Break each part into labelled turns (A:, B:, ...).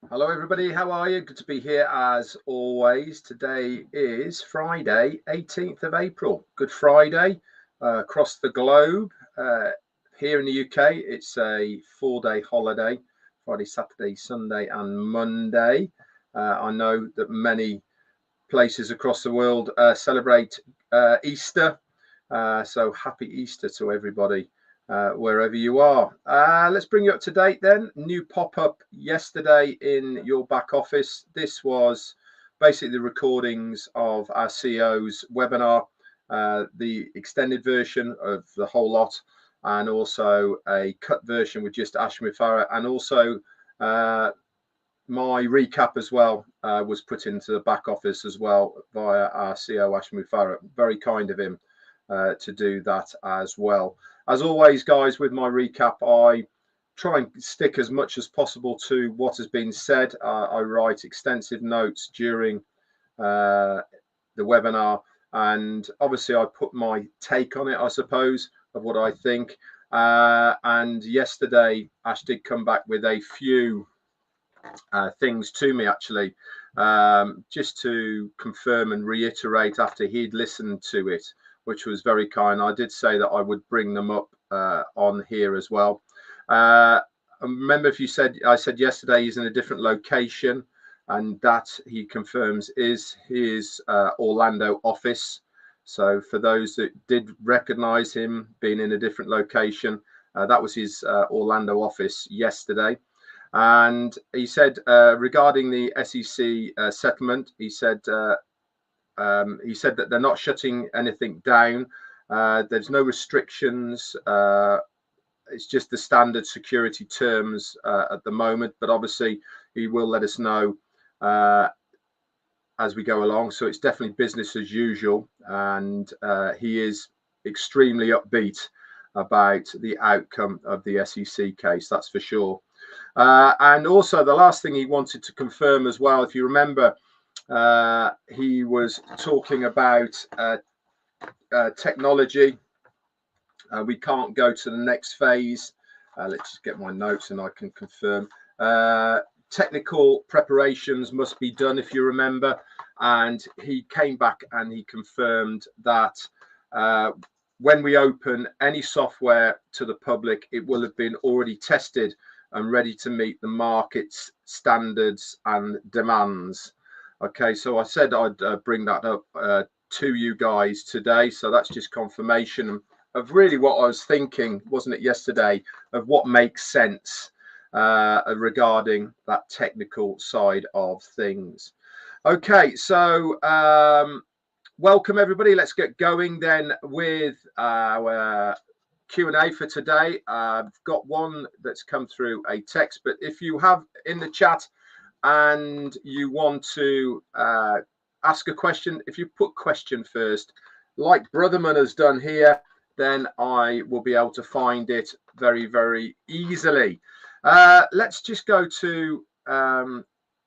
A: Hello everybody, how are you? Good to be here as always. Today is Friday, 18th of April. Good Friday across the globe. Here in the UK, it's a 4-day holiday, Friday, Saturday, Sunday and Monday. I know that many places across the world celebrate Easter. So happy Easter to everybody wherever you are. Let's bring you up to date then. New pop-up yesterday in your back office. This was basically the recordings of our CEO's webinar, the extended version of the whole lot, and also a cut version with just Ashmi Farah, and also my recap as well was put into the back office as well via our CEO Ashmi Farah. Very kind of him to do that as well. As always, guys, with my recap, I try and stick as much as possible to what has been said. I write extensive notes during the webinar, and obviously I put my take on it, I suppose, of what I think. And yesterday, Ash did come back with a few things to me, actually, just to confirm and reiterate after he'd listened to it, which was very kind. I did say that I would bring them up on here as well. Remember, I said yesterday he's in a different location, and that he confirms is his Orlando office. So for those that did recognize him being in a different location, that was his Orlando office yesterday. And he said regarding the SEC settlement, he said that they're not shutting anything down. There's no restrictions. It's just the standard security terms at the moment, but obviously he will let us know as we go along. So it's definitely business as usual, and he is extremely upbeat about the outcome of the SEC case, that's for sure. And also the last thing he wanted to confirm as well, if you remember, he was talking about technology. We can't go to the next phase. Let's just get my notes and I can confirm. Technical preparations must be done, if you remember. And he came back and he confirmed that when we open any software to the public, it will have been already tested and ready to meet the market's standards and demands. Okay, so I said I'd bring that up to you guys today. So that's just confirmation of really what I was thinking, wasn't it, yesterday, of what makes sense regarding that technical side of things. Okay, so welcome everybody. Let's get going then with our Q&A for today. I've got one that's come through a text, but if you have in the chat and you want to ask a question, if you put question first, like Brotherman has done here, then I will be able to find it very, very easily. Let's just go to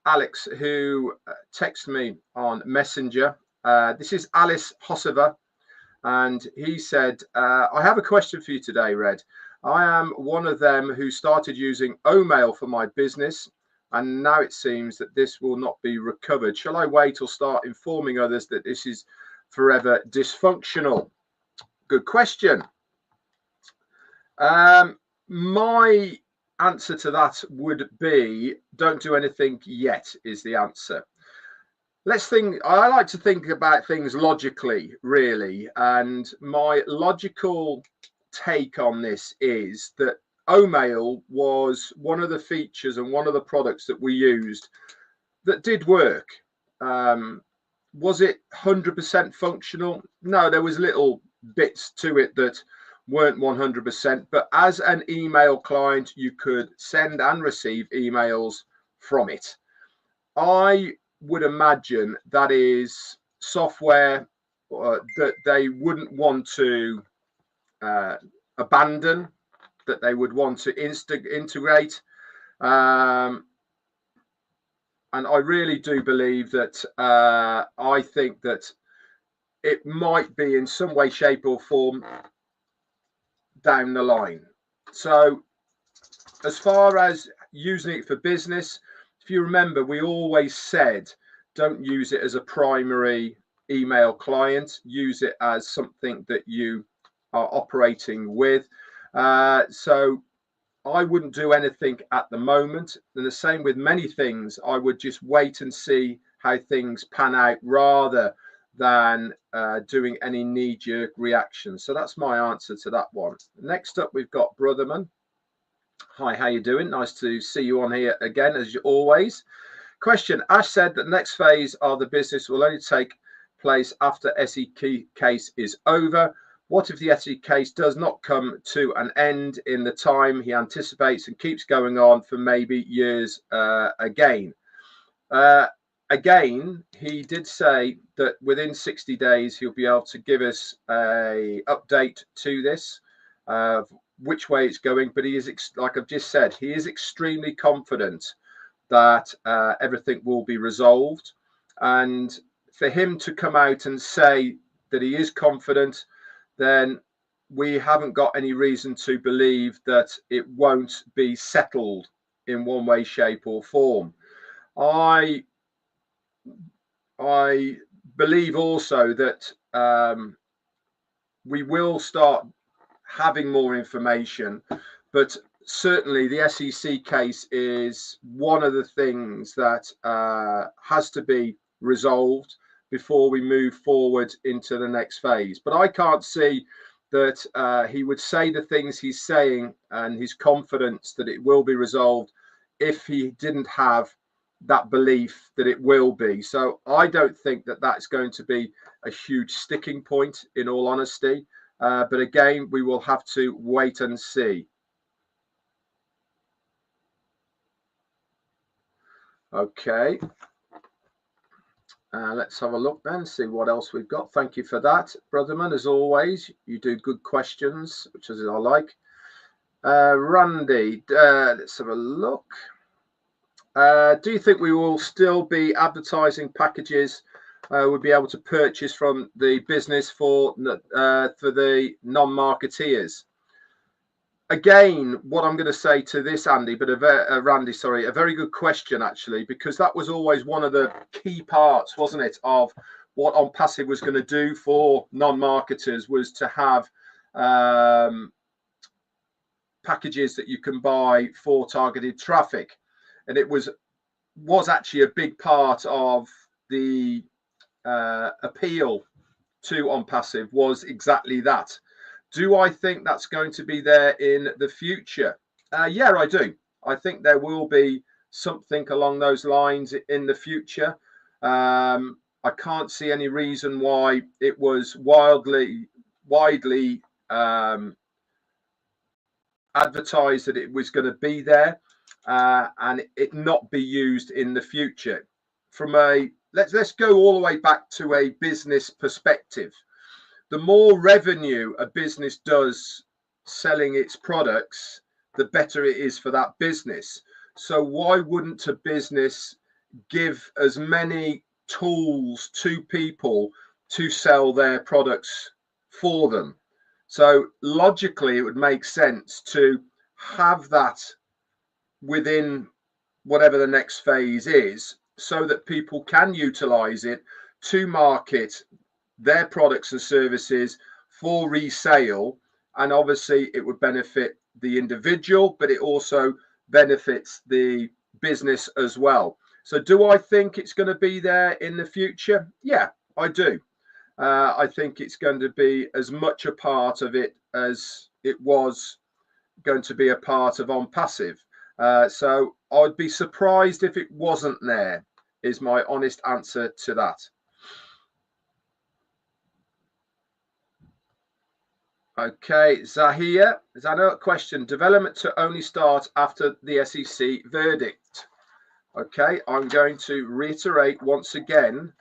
A: Alex, who texted me on Messenger. This is Alice Hossiver. And he said, I have a question for you today, Red. I am one of them who started using Omail for my business, and now it seems that this will not be recovered. Shall I wait or start informing others that this is forever dysfunctional? Good question. My answer to that would be don't do anything yet is the answer. Let's think. I like to think about things logically, really. And my logical take on this is that Omail was one of the features and one of the products that we used that did work. Was it 100% functional? No, there was little bits to it that weren't 100%. But as an email client, you could send and receive emails from it. I would imagine that is software that they wouldn't want to abandon, that they would want to integrate. And I really do believe that I think that it might be in some way, shape or form down the line. So as far as using it for business, if you remember, we always said don't use it as a primary email client, use it as something that you are operating with. So I wouldn't do anything at the moment. And the same with many things. I would just wait and see how things pan out rather than doing any knee-jerk reactions. So that's my answer to that one. Next up, we've got Brotherman. Hi, how you doing? Nice to see you on here again, as always. Question: Ash said that the next phase of the business will only take place after SE case is over. What if the SE case does not come to an end in the time he anticipates and keeps going on for maybe years again? Again, he did say that within 60 days he'll be able to give us a update to this, which way it's going. But he is, like I've just said, he is extremely confident that everything will be resolved. And for him to come out and say that he is confident, then we haven't got any reason to believe that it won't be settled in one way, shape or form. I believe also that we will start having more information, but certainly the SEC case is one of the things that has to be resolved before we move forward into the next phase. But I can't see that he would say the things he's saying and his confidence that it will be resolved if he didn't have that belief that it will be. So I don't think that that's going to be a huge sticking point, in all honesty. But again, we will have to wait and see. Okay. Let's have a look then, see what else we've got. Thank you for that, Brotherman. As always, you do good questions, which is I like. Randy, let's have a look. Do you think we will still be advertising packages we'll be able to purchase from the business for the non-marketeers? Again, what I'm going to say to this, Andy, but Randy, sorry, a very good question, actually, because that was always one of the key parts, wasn't it, of what OnPassive was going to do for non-marketers, was to have packages that you can buy for targeted traffic. And it was actually a big part of the appeal to OnPassive, was exactly that. Do I think that's going to be there in the future? Yeah, I do. I think there will be something along those lines in the future. I can't see any reason why it was widely advertised that it was going to be there and it not be used in the future. From a let's go all the way back to a business perspective. The more revenue a business does selling its products, the better it is for that business. So why wouldn't a business give as many tools to people to sell their products for them? So logically, it would make sense to have that within whatever the next phase is, so that people can utilize it to market their products and services for resale. And obviously it would benefit the individual, but it also benefits the business as well. So do I think it's going to be there in the future? Yeah, I do. I think it's going to be as much a part of it as it was going to be a part of OnPassive. So I'd be surprised if it wasn't there, is my honest answer to that. Okay, Zahia, Zana, question: development to only start after the SEC verdict. Okay, I'm going to reiterate once again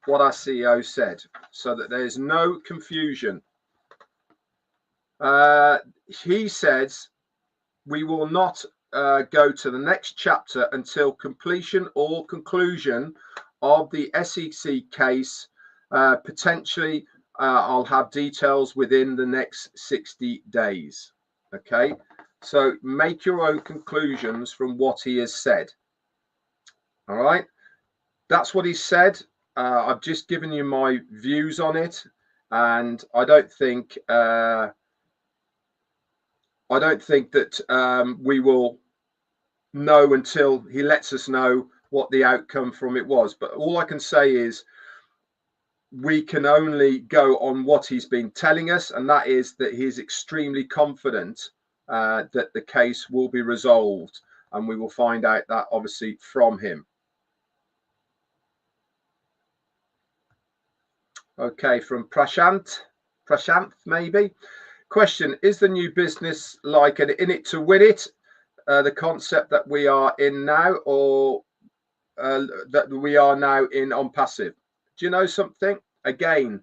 A: what our CEO said, so that there's no confusion. He says we will not go to the next chapter until completion or conclusion of the SEC case. Potentially, I'll have details within the next 60 days. Okay, so make your own conclusions from what he has said. All right, that's what he said. I've just given you my views on it, and I don't think that we will know until he lets us know what the outcome from it was. But all I can say is we can only go on what he's been telling us, and that is that he is extremely confident that the case will be resolved, and we will find out that obviously from him. Okay, from Prashant maybe. Question: is the new business like an in it to win it, the concept that we are in now, or that we are now in on passive? Do you know something? Again,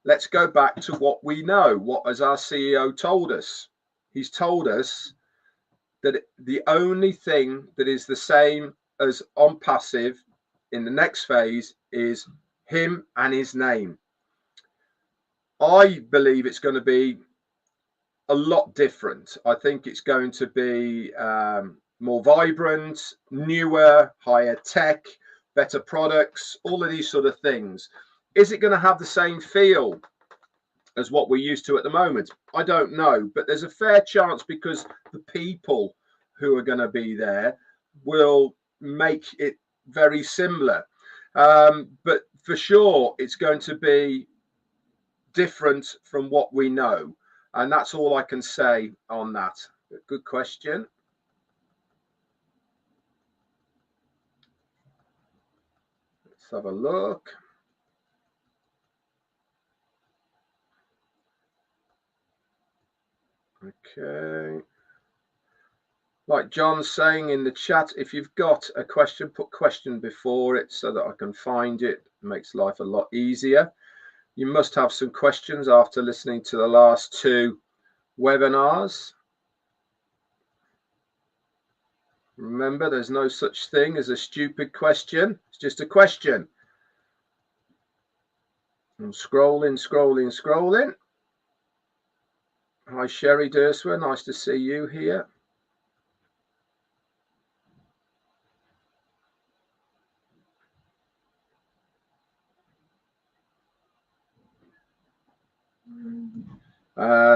A: let's go back to what we know. What has our CEO told us? He's told us that the only thing that is the same as on passive in the next phase is him and his name. I believe it's going to be a lot different. I think it's going to be more vibrant, newer, higher tech, better products, all of these sort of things. Is it going to have the same feel as what we're used to at the moment? I don't know, but there's a fair chance, because the people who are going to be there will make it very similar. But for sure, it's going to be different from what we know. And that's all I can say on that. Good question. Let's have a look. Okay. Like John's saying in the chat, if you've got a question, put question before it so that I can find it. It makes life a lot easier. You must have some questions after listening to the last two webinars. Remember, there's no such thing as a stupid question. It's just a question. I'm scrolling. Hi, Sherry Durswer. Nice to see you here.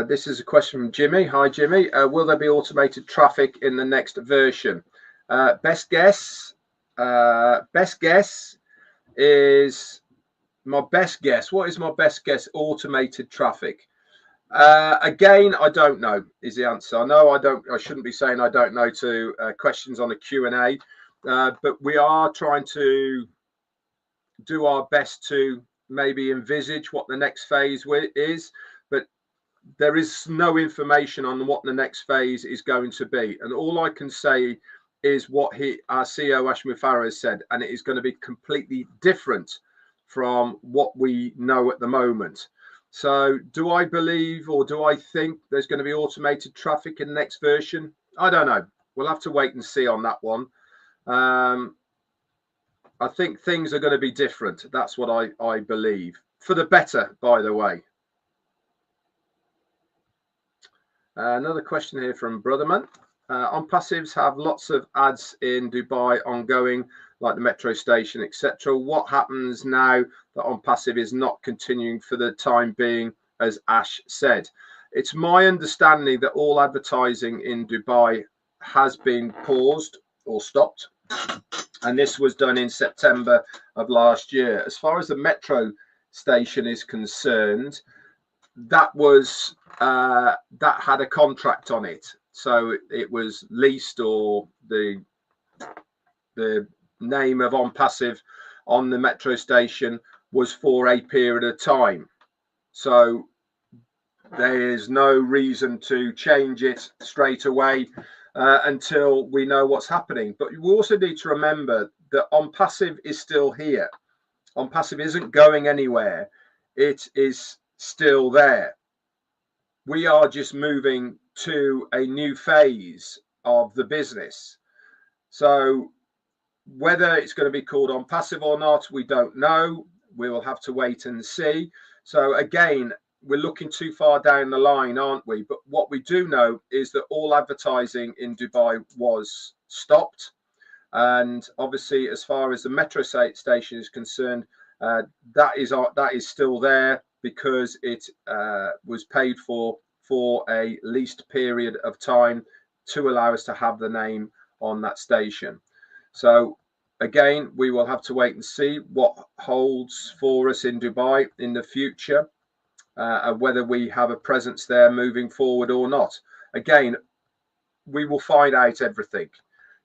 A: This is a question from Jimmy. Hi, Jimmy. Will there be automated traffic in the next version? Best guess is my best guess. What is my best guess? Automated traffic. Again, I don't know is the answer. I know I shouldn't be saying I don't know to questions on a Q&A, but we are trying to do our best to maybe envisage what the next phase is, but there is no information on what the next phase is going to be. And all I can say is what our CEO Ashmi Farah has said, and it is going to be completely different from what we know at the moment. So do I believe, or do I think there's going to be automated traffic in the next version? I don't know. We'll have to wait and see on that one. I think things are going to be different. That's what I believe. For the better, by the way. Another question here from Brotherman. On passives have lots of ads in Dubai ongoing, like the metro station, etc. What happens now that on passive is not continuing for the time being, as Ash said? It's my understanding that all advertising in Dubai has been paused or stopped, and this was done in September of last year. As far as the metro station is concerned, that was that had a contract on it, so it was leased, or the name of on passive on the metro station was for a period of time. So there is no reason to change it straight away until we know what's happening. But you also need to remember that on passive is still here. On passive isn't going anywhere. It is still there. We are just moving to a new phase of the business. So whether it's going to be called on passive or not, we don't know. We will have to wait and see. So again, we're looking too far down the line, aren't we? But what we do know is that all advertising in Dubai was stopped. And obviously, as far as the metro station is concerned, that is still there because it was paid for a leased period of time to allow us to have the name on that station. So again, we will have to wait and see what holds for us in Dubai in the future, and whether we have a presence there moving forward or not. Again, we will find out everything.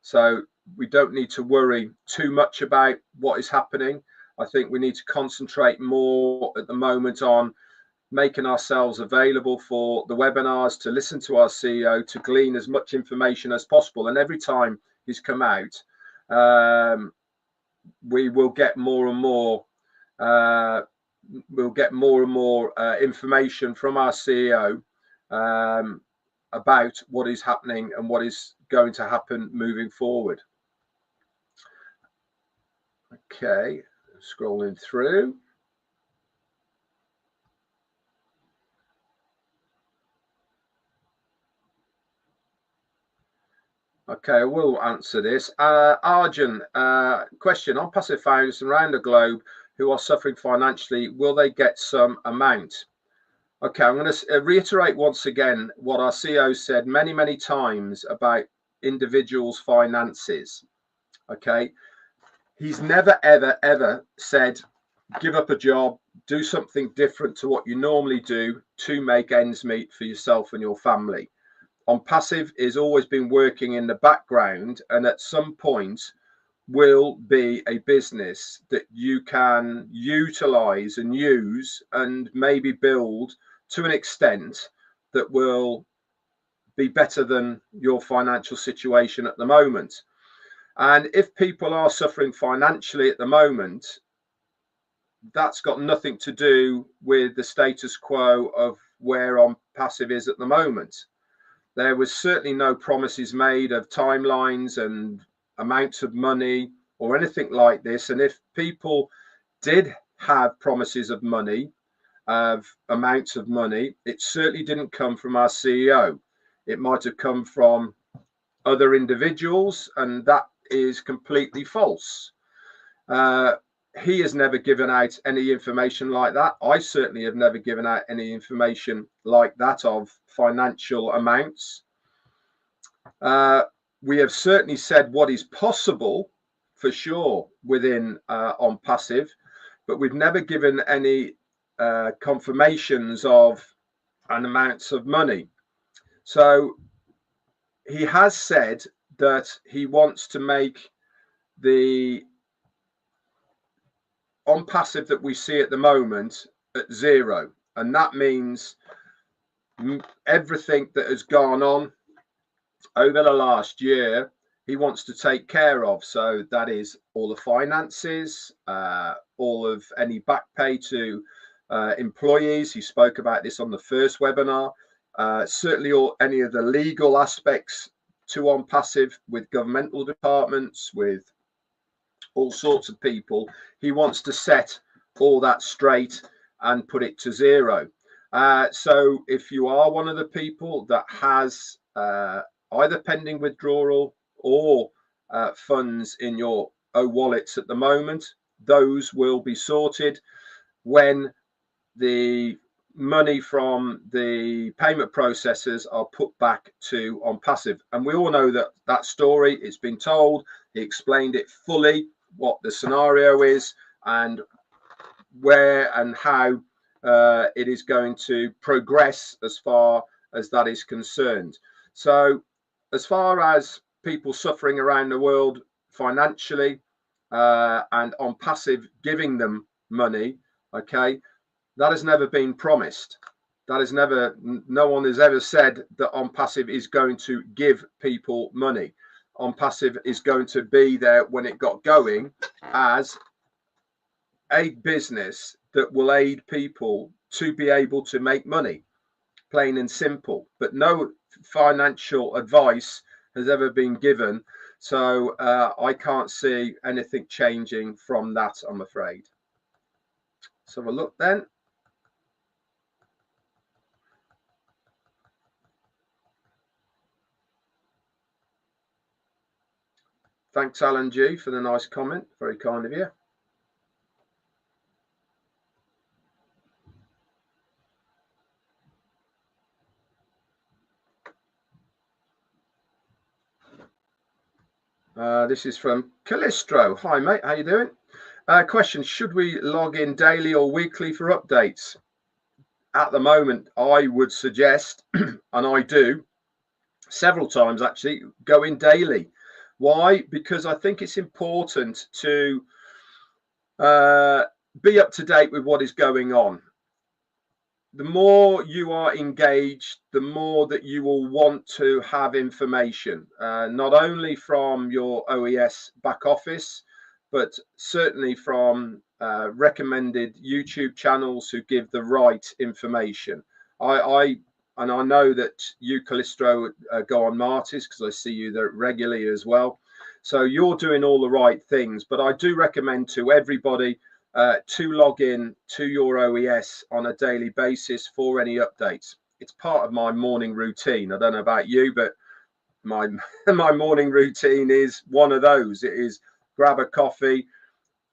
A: So we don't need to worry too much about what is happening. I think we need to concentrate more at the moment on making ourselves available for the webinars, to listen to our CEO, to glean as much information as possible. And every time he's come out, we will get more and more information from our CEO about what is happening and what is going to happen moving forward. Okay, scrolling through. Okay, I will answer this. Arjun, question: on passive founders around the globe who are suffering financially, will they get some amount? Okay, I'm going to reiterate once again what our CEO said many, many times about individuals' finances. Okay, he's never, ever, ever said, give up a job, do something different to what you normally do to make ends meet for yourself and your family. On passive is always been working in the background, and at some point will be a business that you can utilize and use and maybe build to an extent that will be better than your financial situation at the moment. And if people are suffering financially at the moment, that's got nothing to do with the status quo of where on passive is at the moment. There was certainly no promises made of timelines and amounts of money or anything like this. And if people did have promises of money, of amounts of money, it certainly didn't come from our CEO. It might have come from other individuals, and that is completely false. He has never given out any information like that. I certainly have never given out any information like that of financial amounts. We have certainly said what is possible for sure within on passive, but we've never given any confirmations of an amounts of money. So he has said that he wants to make the on passive that we see at the moment at zero, and that means everything that has gone on over the last year he wants to take care of. So that is all the finances, all of any back pay to employees. He spoke about this on the first webinar. Certainly any of the legal aspects to on passive with governmental departments, with all sorts of people. He wants to set all that straight and put it to zero. So if you are one of the people that has either pending withdrawal or funds in your wallets at the moment, those will be sorted when the money from the payment processors are put back to on passive. And we all know that story. It's been told. He explained it fully, what the scenario is and where and how it is going to progress as far as that is concerned. So as far as people suffering around the world financially and on passive giving them money, okay, that has never been promised. That has never, no one has ever said that on passive is going to give people money. On passive is going to be there when it got going as a business that will aid people to be able to make money, plain and simple. But no financial advice has ever been given. So I can't see anything changing from that, I'm afraid. So we'll look then. Thanks, Alan G, for the nice comment. Very kind of you. This is from Calistro. Hi, mate. How you doing? Question: should we log in daily or weekly for updates? At the moment, I would suggest, and I do several times actually, go in daily. Why? Because I think it's important to be up to date with what is going on. The more you are engaged, the more that you will want to have information, not only from your OES back office, but certainly from recommended YouTube channels who give the right information. I know that you, Calistro, go on Martyrs because I see you there regularly as well. So you're doing all the right things, but I do recommend to everybody to log in to your OES on a daily basis for any updates. It's part of my morning routine. I don't know about you, but my my morning routine is one of those. It is grab a coffee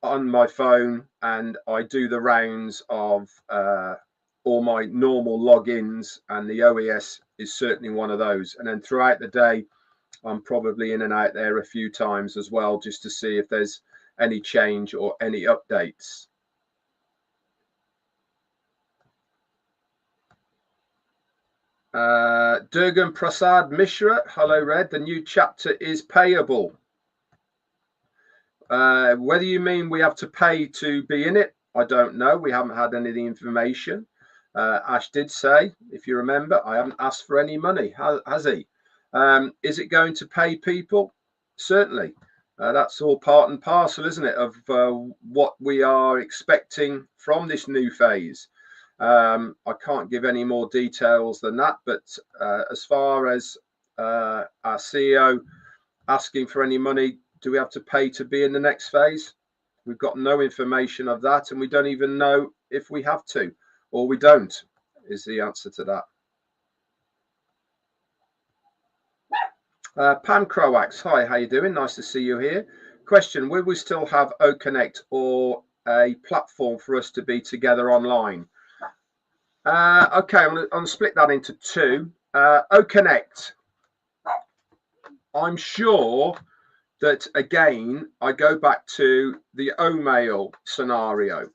A: on my phone and I do the rounds of all my normal logins, and the OES is certainly one of those. And then throughout the day, I'm probably in and out there a few times as well, just to see if there's any change or any updates. Durgan Prasad Mishra, hello Red, the new chapter is payable. Whether you mean we have to pay to be in it, I don't know. We haven't had any of the information. Ash did say, if you remember, I haven't asked for any money, has he? Is it going to pay people? Certainly. That's all part and parcel, isn't it, of what we are expecting from this new phase. I can't give any more details than that, but as far as our CEO asking for any money, do we have to pay to be in the next phase? We've got no information of that, and we don't even know if we have to or we don't, is the answer to that. Pam Croax, hi, how you doing? Nice to see you here. Question: will we still have OConnect or a platform for us to be together online? Okay, I'm going to split that into two. OConnect, I'm sure that, again, I go back to the Omail scenario.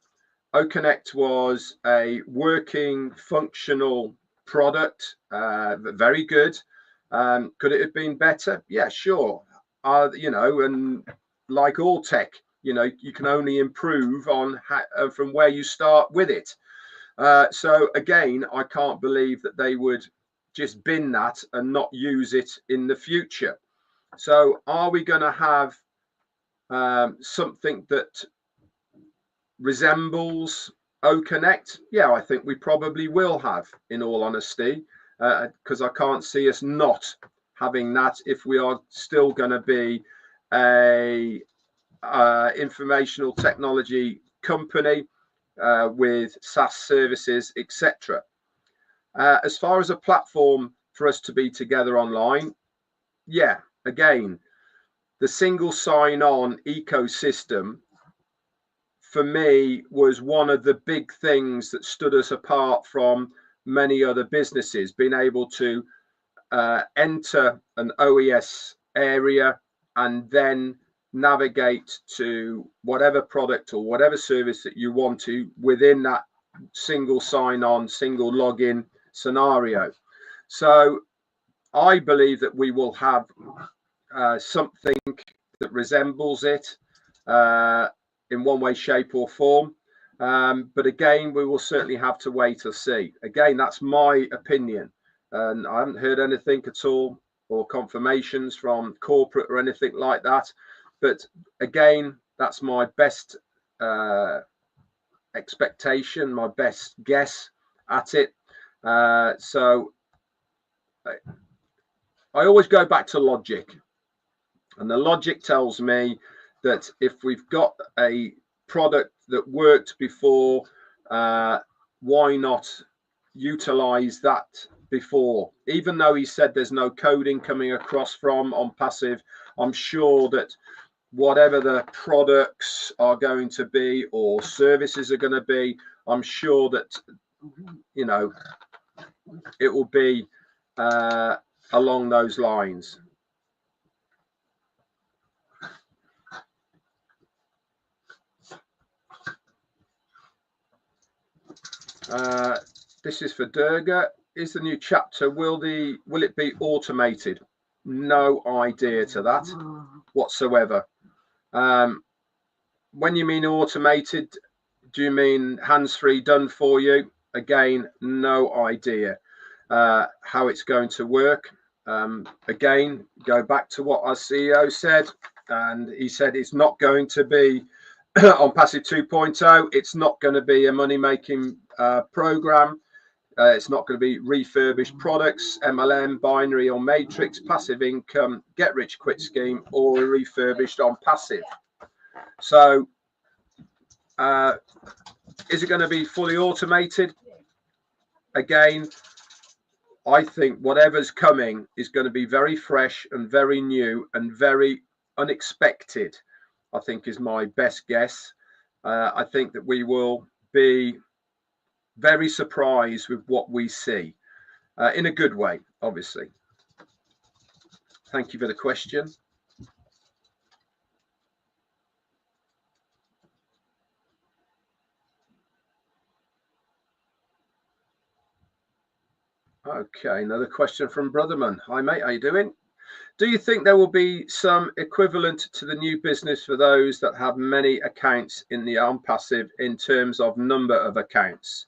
A: OConnect was a working, functional product, very good. Could it have been better? Yeah, sure. You know, and like all tech, you know, you can only improve on from where you start with it. So again, I can't believe that they would just bin that and not use it in the future. So are we going to have something that resembles OConnect? Yeah, I think we probably will have, in all honesty, because I can't see us not having that if we are still going to be a informational technology company with SaaS services, etc. As far as a platform for us to be together online, yeah, again, the single sign-on ecosystem for me was one of the big things that stood us apart from many other businesses, being able to enter an OES area and then navigate to whatever product or whatever service that you want to within that single sign-on, single login scenario. So I believe that we will have something that resembles it in one way, shape or form. But again, we will certainly have to wait and see. Again, that's my opinion. And I haven't heard anything at all or confirmations from corporate or anything like that. But again, that's my best expectation, my best guess at it. So I always go back to logic. And the logic tells me that if we've got a product that worked before, why not utilize that before. Even though he said there's no coding coming across from on passive, I'm sure that whatever the products are going to be or services are going to be, I'm sure that, you know, it will be along those lines. This is for Durga. Is the new chapter, will it be automated? No idea to that whatsoever. When you mean automated, do you mean hands-free, done for you? Again, no idea how it's going to work. Again, go back to what our CEO said, and he said it's not going to be on Passive 2.0. It's not going to be a money-making program. It's not going to be refurbished products, MLM, binary or matrix, passive income, get rich quick scheme, or refurbished on passive. So is it going to be fully automated? Again, I think whatever's coming is going to be very fresh and very new and very unexpected, I think is my best guess. I think that we will be very surprised with what we see in a good way, obviously. Thank you for the question. Okay, another question from Brotherman. Hi mate, how you doing? Do you think there will be some equivalent to the new business for those that have many accounts in the passive in terms of number of accounts?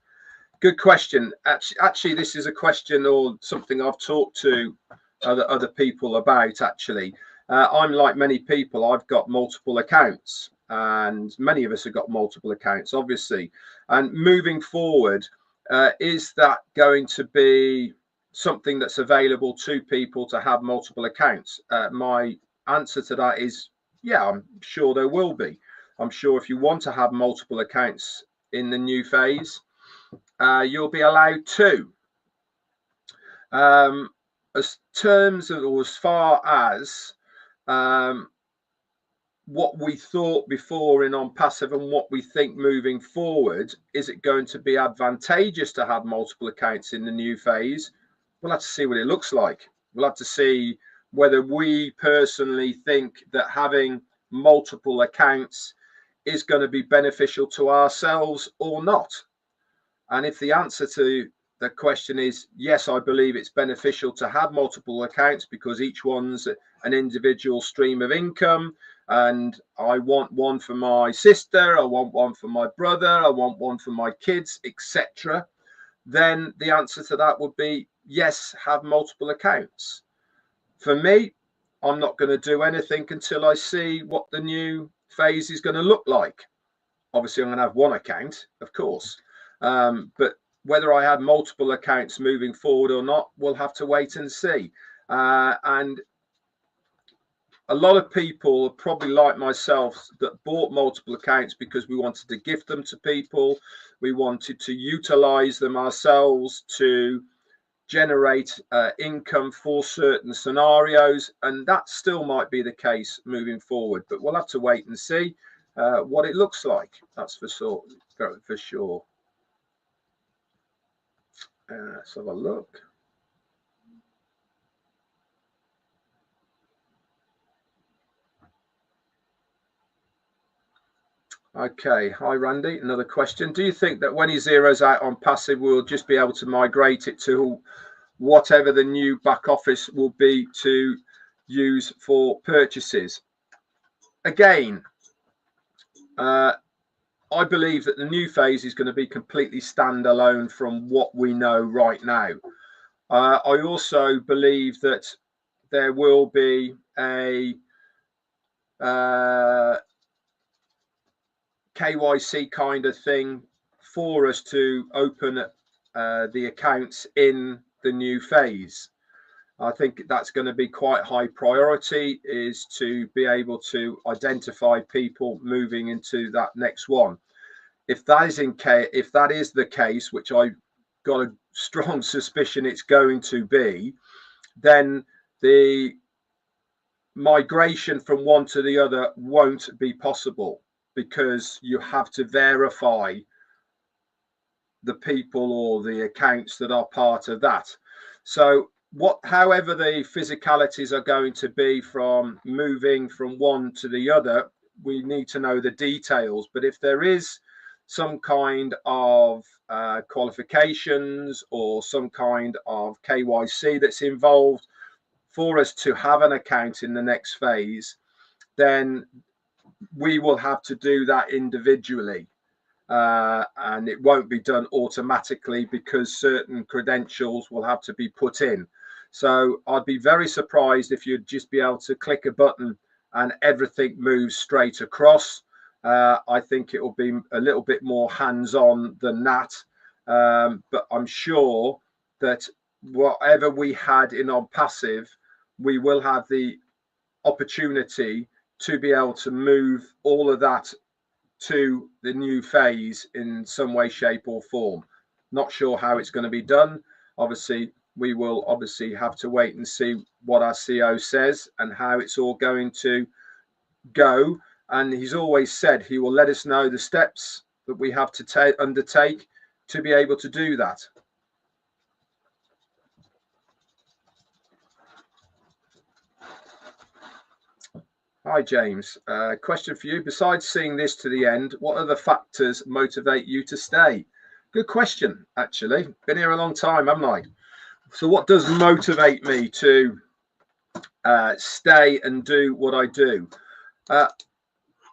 A: Good question. Actually, this is a question or something I've talked to other people about. Actually, I'm like many people. I've got multiple accounts, and many of us have got multiple accounts, obviously. And moving forward, is that going to be something that's available to people to have multiple accounts? My answer to that is, yeah, I'm sure there will be. I'm sure if you want to have multiple accounts in the new phase, you'll be allowed to. As terms of, or as far as what we thought before in on passive and what we think moving forward, is it going to be advantageous to have multiple accounts in the new phase? We'll have to see what it looks like. We'll have to see whether we personally think that having multiple accounts is going to be beneficial to ourselves or not. And if the answer to the question is yes, I believe it's beneficial to have multiple accounts because each one's an individual stream of income, and I want one for my sister, I want one for my brother, I want one for my kids, etc., then the answer to that would be yes, have multiple accounts. For me, I'm not going to do anything until I see what the new phase is going to look like. Obviously, I'm going to have one account, of course, but whether I have multiple accounts moving forward or not, we'll have to wait and see. And a lot of people, probably like myself, that bought multiple accounts because we wanted to gift them to people. We wanted to utilize them ourselves to generate income for certain scenarios. And that still might be the case moving forward, but we'll have to wait and see what it looks like. That's for sure. Let's have a look. Okay, hi Randy, another question. Do you think that when he zeroes out on passive, we'll just be able to migrate it to whatever the new back office will be to use for purchases? Again, I believe that the new phase is going to be completely standalone from what we know right now. I also believe that there will be a KYC kind of thing for us to open the accounts in the new phase. I think that's going to be quite high priority, is to be able to identify people moving into that next one. If that is the case, which I got a strong suspicion it's going to be, then the migration from one to the other won't be possible, because you have to verify the people or the accounts that are part of that. So however the physicalities are going to be from moving from one to the other, we need to know the details. But if there is some kind of qualifications or some kind of KYC that's involved for us to have an account in the next phase, then we will have to do that individually. And it won't be done automatically, because certain credentials will have to be put in. So I'd be very surprised if you'd just be able to click a button and everything moves straight across. I think it will be a little bit more hands-on than that. But I'm sure that whatever we had in on passive, we will have the opportunity to be able to move all of that to the new phase in some way, shape or form. Not sure how it's going to be done. Obviously, we will have to wait and see what our CEO says and how it's all going to go. And he's always said he will let us know the steps that we have to undertake to be able to do that. Hi, James. Question for you. Besides seeing this to the end, what other factors motivate you to stay? Good question, actually. Been here a long time, haven't I? So what does motivate me to stay and do what I do?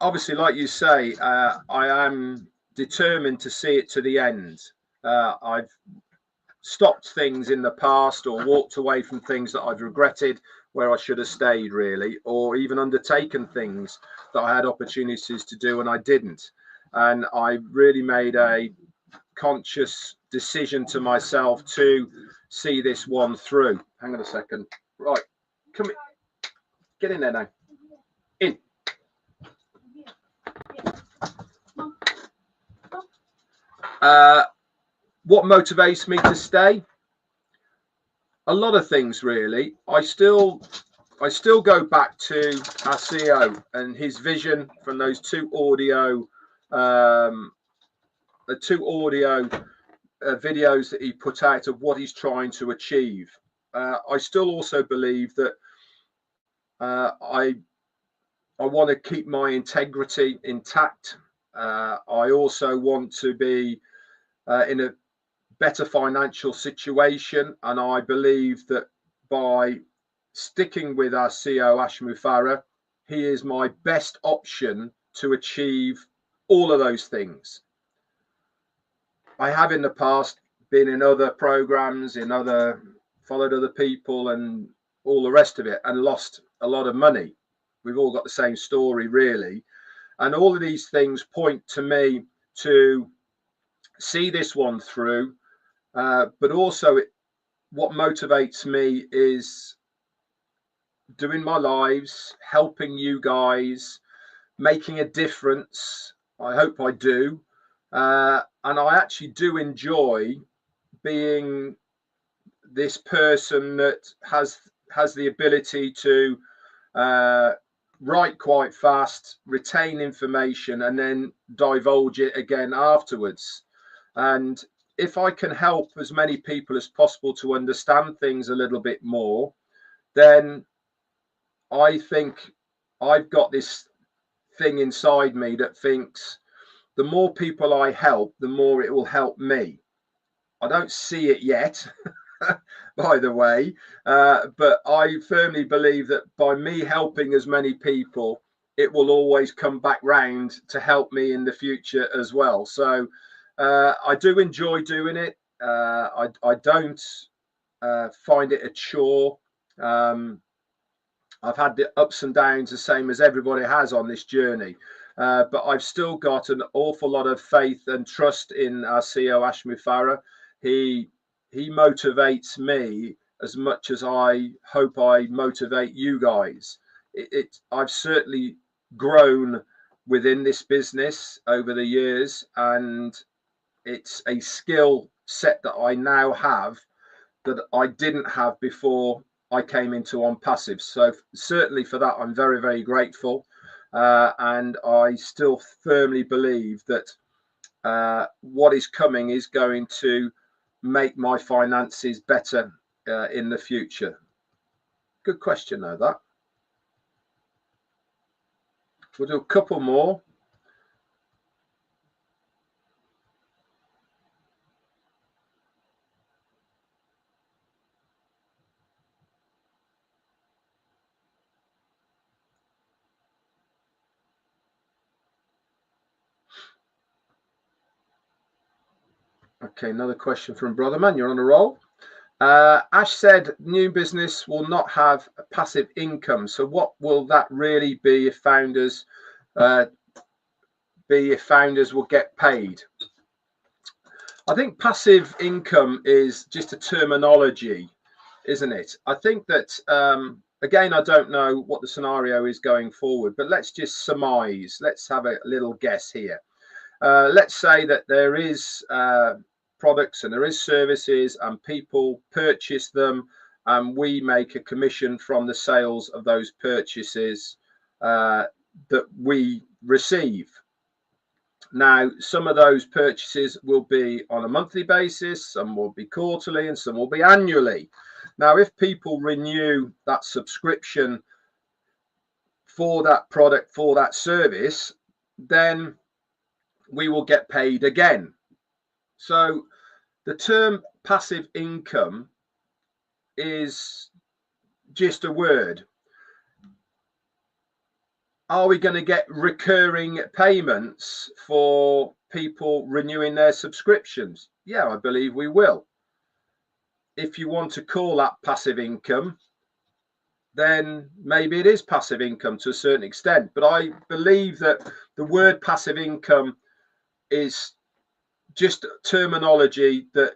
A: Obviously, like you say, I am determined to see it to the end. I've stopped things in the past or walked away from things that I've regretted, where I should have stayed, really, or even undertaken things that I had opportunities to do and I didn't. And I really made a conscious decision to myself to see this one through. Hang on a second. Right, come in. Get in there now. In. What motivates me to stay? A lot of things, really. I still go back to our CEO and his vision from those two audio videos that he put out of what he's trying to achieve. I still also believe that I want to keep my integrity intact. I also want to be in a better financial situation, and I believe that by sticking with our CEO Ashmu Farah, he is my best option to achieve all of those things. I have in the past been in other programs, followed other people and all the rest of it, and lost a lot of money. We've all got the same story, really, and all of these things point to me to see this one through. But also, what motivates me is doing my lives, helping you guys, making a difference. I hope I do. And I actually do enjoy being this person that has the ability to write quite fast, retain information, and then divulge it again afterwards. And if I can help as many people as possible to understand things a little bit more, then I think I've got this thing inside me that thinks the more people I help, the more it will help me. I don't see it yet, by the way, but I firmly believe that by me helping as many people, it will always come back round to help me in the future as well. So I do enjoy doing it. I don't find it a chore. I've had the ups and downs, the same as everybody has on this journey. But I've still got an awful lot of faith and trust in our CEO, Ashmu Farah. He motivates me as much as I hope I motivate you guys. I've certainly grown within this business over the years, and it's a skill set that I now have that I didn't have before I came into On Passive. So certainly for that, I'm very, very grateful. And I still firmly believe that what is coming is going to make my finances better in the future. Good question, though, that. We'll do a couple more. Okay, another question from Brotherman. You're on a roll. Ash said new business will not have a passive income. So what will that really be if founders will get paid? I think passive income is just a terminology, isn't it? I think that again, I don't know what the scenario is going forward, but let's just surmise. Let's have a little guess here. Let's say that there is products and there is services and people purchase them and we make a commission from the sales of those purchases that we receive. Now, some of those purchases will be on a monthly basis, some will be quarterly, and some will be annually. Now, if people renew that subscription for that product, for that service, then we will get paid again. So the term passive income is just a word. Are we going to get recurring payments for people renewing their subscriptions? Yeah, I believe we will. If you want to call that passive income, then maybe it is passive income to a certain extent. But I believe that the word passive income is just terminology that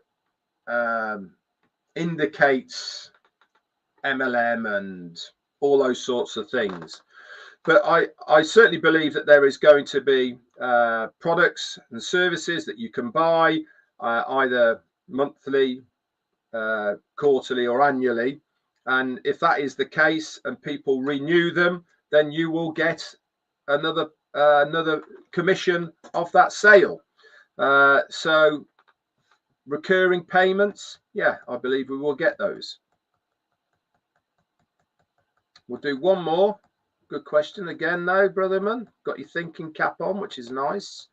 A: indicates MLM and all those sorts of things. But I certainly believe that there is going to be products and services that you can buy either monthly, quarterly or annually. And if that is the case and people renew them, then you will get another commission off that sale. So recurring payments, yeah, I believe we will get those. We'll do one more. Good question again, though, Brotherman. Got your thinking cap on, which is nice.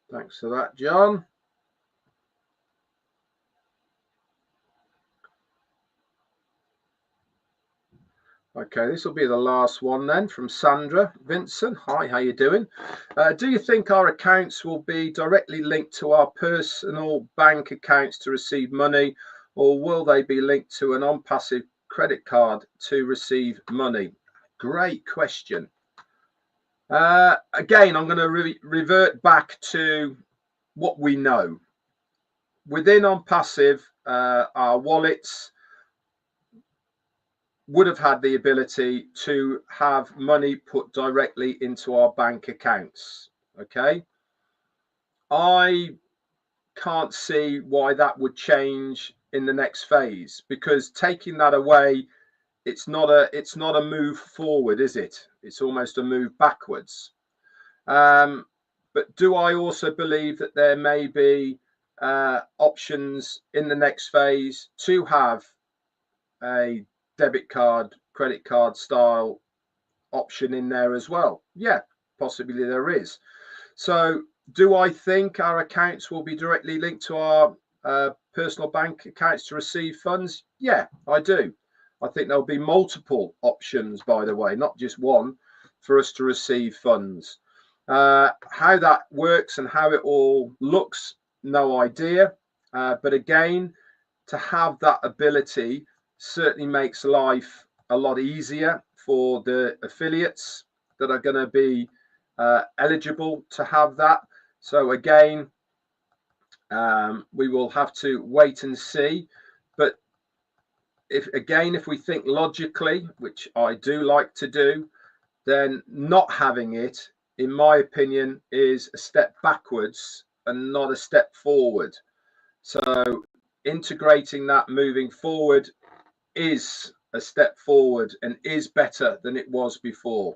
A: Thanks for that, John. Okay, this will be the last one then from Sandra Vincent. Hi, how you doing? Do you think our accounts will be directly linked to our personal bank accounts to receive money, or will they be linked to an on-passive credit card to receive money? Great question. Again, I'm going to revert back to what we know. Within On Passive, our wallets would have had the ability to have money put directly into our bank accounts. Okay. I can't see why that would change in the next phase, because taking that away, it's not a move forward, is it? It's almost a move backwards. But do I also believe that there may be options in the next phase to have a debit card, credit card style option in there as well? Yeah, possibly there is. So do I think our accounts will be directly linked to our personal bank accounts to receive funds? Yeah, I do. I think there'll be multiple options, by the way, not just one, for us to receive funds. How that works and how it all looks, no idea. But again, to have that ability certainly makes life a lot easier for the affiliates that are going to be eligible to have that. So again, we will have to wait and see. But if we think logically, which I do like to do, then not having it, in my opinion, is a step backwards and not a step forward. So integrating that moving forward is a step forward and is better than it was before.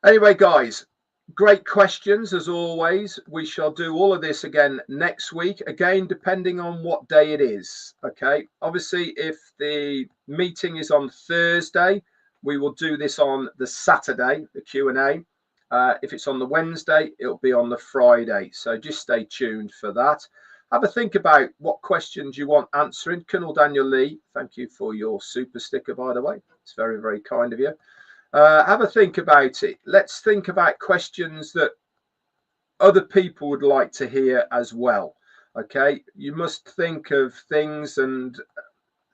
A: Anyway, guys, great questions as always. We shall do all of this again next week, again depending on what day it is. Okay, obviously if the meeting is on Thursday, we will do this on the Saturday, the Q&A. If it's on the Wednesday, it'll be on the Friday, so just stay tuned for that. Have a think about what questions you want answering. Colonel Daniel Lee, thank you for your super sticker, by the way. It's very, very kind of you. Have a think about it. Let's think about questions that other people would like to hear as well. Okay, you must think of things and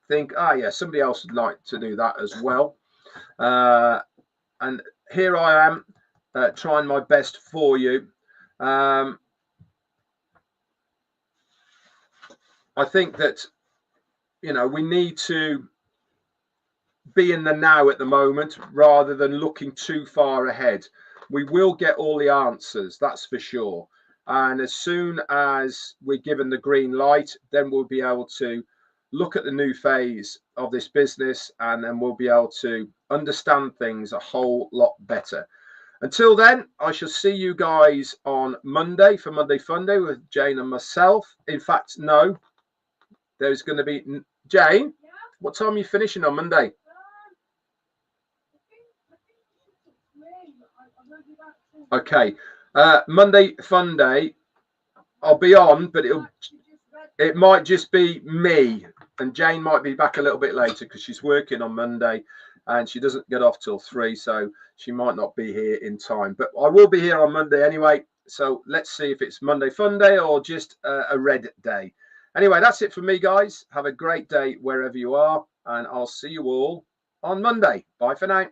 A: think, yeah, somebody else would like to do that as well. And here I am trying my best for you. I think that, you know, we need to be in the now at the moment rather than looking too far ahead. We will get all the answers, that's for sure. And as soon as we're given the green light, then we'll be able to look at the new phase of this business, and then we'll be able to understand things a whole lot better. Until then, I shall see you guys on Monday for Monday Fun Day with Jane and myself. In fact, no, there's going to be Jane. Yeah? What time are you finishing on Monday? Okay, Monday Fun Day, I'll be on, but it might just be me, and Jane might be back a little bit later because she's working on Monday and she doesn't get off till 3, so she might not be here in time. But I will be here on Monday anyway, so let's see if it's Monday Fun Day or just a red day. Anyway, that's it for me, guys. Have a great day wherever you are, and I'll see you all on Monday. Bye for now.